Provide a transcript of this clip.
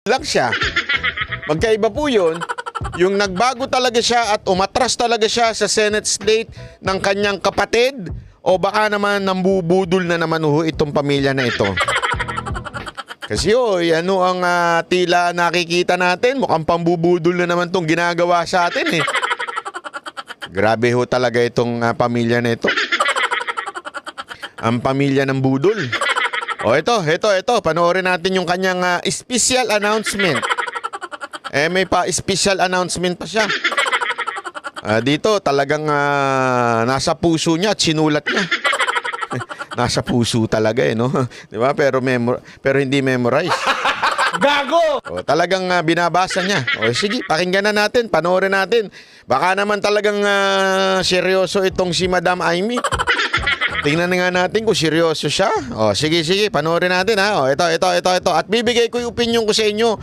lang siya. Magkaiba po yun. Yung nagbago talaga siya at umatras talaga siya sa Senate slate ng kanyang kapatid o baka naman nambubudol na naman itong pamilya na ito. Kasi ano ang tila nakikita natin, mukhang pambubudol na naman itong ginagawa sa atin eh. Grabe ho talaga itong pamilya na ito. Ang pamilya ng budol. Ito. Panoorin natin yung kanyang special announcement. May special announcement pa siya. Dito talagang nasa puso niya at sinulat niya. Nasa puso talaga no? Di ba? Pero hindi memorize. Gago! Talagang binabasa niya. Sige, pakinggan na natin, panoorin natin. Baka naman talagang seryoso itong si Madam Amy. Tingnan nga natin kung seryoso siya. Sige, panoorin natin ha. Ito. At bibigay ko yung opinion ko sa inyo.